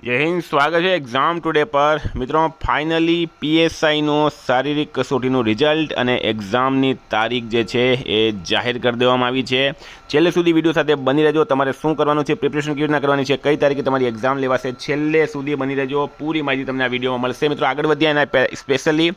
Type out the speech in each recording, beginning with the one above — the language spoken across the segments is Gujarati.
જય હિન્દ, સ્વાગત છે એક્ઝામ ટુડે પર. મિત્રો, ફાઇનલી પીએસઆઈનો શારીરિક કસોટીનું રિઝલ્ટ અને એક્ઝામની તારીખ જે છે એ જાહેર કરી દેવામાં આવી છે. છેલ્લે સુધી વિડીયો સાથે બની રહેજો. તમારે શું કરવાનું છે, પ્રિપરેશન કેવી રીતના કરવાની છે, કઈ તારીખે તમારી એક્ઝામ લેવાશે, છેલ્લે સુધી બની રહેજો. પૂરી માહિતી તમને આ વિડીયોમાં મળશે. મિત્રો, આગળ વધ્યા એના specially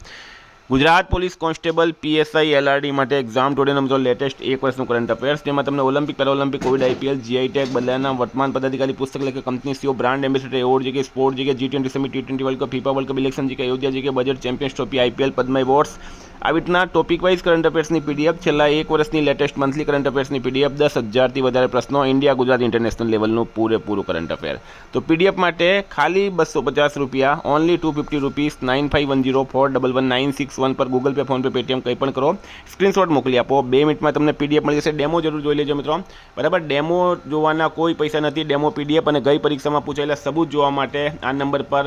Gujarat police constable PSI LRD માટે એક્ઝામ ટુડેનો મિત્રો લેટેસ્ટ એક વર્ષનું કરંટ અફેર્સ, જેમાં તમને Olympic, Paralympic, covid, IPL, GI tag, બદલાના વર્તમાન પદાધિકારી પુસ્તક, એટલે company CEO, brand ambassador, award GK, sport GK, G20 summit, T20 world cup, FIFA world cup, election GK, Ayodhya GK, budget, champions trophy, IPL, Padma awards, આવી રીતના ટોપિક વાઇઝ કરંટ અફેર્સની પીડીએફ, છેલ્લા એક વર્ષની લેટેસ્ટ મંથલી કરંટ અફેર્સની પીડીએફ, 10,000થી વધારે પ્રશ્નો, ઇન્ડિયા, ગુજરાત, ઇન્ટરનેશનલ લેવલનું પૂરેપૂરું કરંટ અફેર. તો પીડીએફ માટે ખાલી ₹250, ઓનલી ₹250, 9510411961 પર ગૂગલ પે, ફોનપે, પેટીએમ કંઈ પણ કરો, સ્ક્રીનશોટ મોકલી આપો. 2 મિનિટમાં તમને પીડીએફ મળી જશે. ડેમો જરૂર જોઈ લેજો મિત્રો, બરાબર. ડેમો જોવાના કોઈ પૈસા નથી. ડેમો પીડીએફ અને ગઈ પરીક્ષામાં પૂછાયેલા સબૂત જોવા માટે આ નંબર પર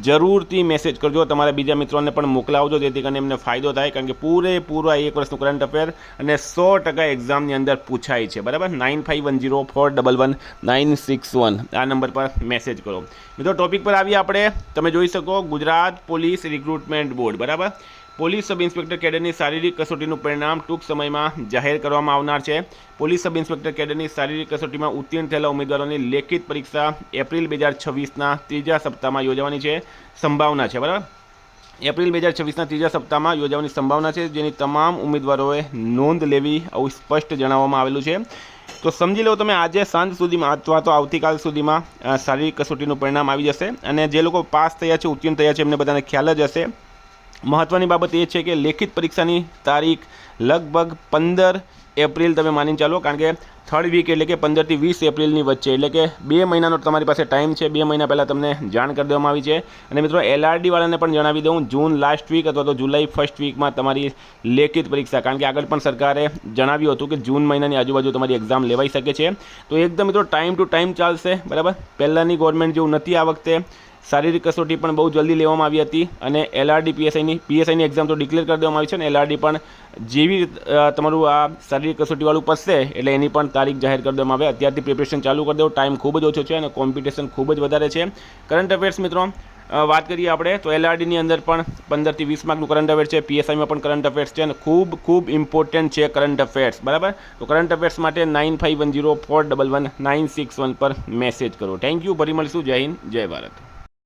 જરૂરથી મેસેજ કરજો. તમારા બીજા મિત્રોને પણ મોકલાવજો, જેથી કરીને એમને ફાયદો થાય, કારણ કે પૂરેપૂરા એક વર્ષનું કરંટ અફેર અને 100% એક્ઝામની અંદર પૂછાય છે, બરાબર. 9510411961 આ નંબર પર મેસેજ કરો. મિત્રો, ટોપિક પર આવીએ આપણે. તમે જોઈ શકો, ગુજરાત પોલીસ રિક્રુટમેન્ટ બોર્ડ, બરાબર. પોલીસ સબ ઇન્સ્પેક્ટર કેડરની શારીરિક કસોટીનું પરિણામ ટૂંક સમયમાં જાહેર કરવામાં આવનાર છે. પોલીસ સબ ઇન્સ્પેક્ટર કેડરની શારીરિક કસોટીમાં ઉત્તીર્ણ થયેલા ઉમેદવારોની લેખિત પરીક્ષા એપ્રિલ 2026ના ત્રીજા સપ્તાહમાં યોજવાની છે સંભાવના છે, બરાબર. એપ્રિલ 2026ના ત્રીજા સપ્તાહમાં યોજવાની સંભાવના છે, જેની તમામ ઉમેદવારોએ નોંધ લેવી, આવું સ્પષ્ટ જણાવવામાં આવેલું છે. તો સમજી લો તમે, આજે સાંજ સુધીમાં અથવા તો આવતીકાલ સુધીમાં શારીરિક કસોટીનું પરિણામ આવી જશે. અને જે લોકો પાસ થયા છે, ઉત્તીર્ણ થયા છે, એમને બધાને ખ્યાલ જ હશે. મહત્ત્વની બાબત એ છે કે લેખિત પરીક્ષાની તારીખ લગભગ 15 એપ્રિલ તમે માનીને ચાલો, કારણ કે થર્ડ વીક એટલે કે 15થી 20 એપ્રિલની વચ્ચે, એટલે કે 2 મહિનાનો તમારી પાસે ટાઈમ છે. 2 મહિના પહેલાં તમને જાણ કરી દેવામાં આવી છે. અને મિત્રો, એલઆરડી વાળાને પણ જણાવી દઉં, જૂન લાસ્ટ વીક અથવા તો જુલાઈ ફર્સ્ટ વીકમાં તમારી લેખિત પરીક્ષા, કારણ કે આગળ પણ સરકારે જણાવ્યું હતું કે જૂન મહિનાની આજુબાજુ તમારી એક્ઝામ લેવાઈ શકે છે. તો એકદમ મિત્રો ટાઈમ ટુ ટાઈમ ચાલશે, બરાબર. પહેલાંની ગવર્મેન્ટ જેવું નથી આ વખતે. શારીરિક કસોટી પણ બહુ જલ્દી લેવામાં આવી હતી અને એલઆરડી પીએસઆઈની એક્ઝામ તો ડિક્લેર કરી દેવામાં આવી છે. અને એલઆરડી પણ જેવી તમારું આ શારીરિક કસોટીવાળું પતશે એટલે એની પણ તારીખ જાહેર કરી દેવામાં આવે. અત્યારથી પ્રિપરેશન ચાલુ કરી દો. ટાઈમ ખૂબ જ ઓછો છે અને કોમ્પિટિશન ખૂબ જ વધારે છે. કરંટ અફેર્સ મિત્રો વાત કરીએ આપણે તો એલઆરડીની અંદર પણ 15થી 20 માર્કનું કરંટ અફેર્સ છે. પીએસઆઈમાં પણ કરંટ અફેર્સ છે અને ખૂબ ઇમ્પોર્ટન્ટ છે કરંટ અફેર્સ, બરાબર. તો કરંટ અફેર્સ માટે 9510411961 પર મેસેજ કરો. Thank you. ફરી મળીશું. જય હિન્દ, જય ભારત.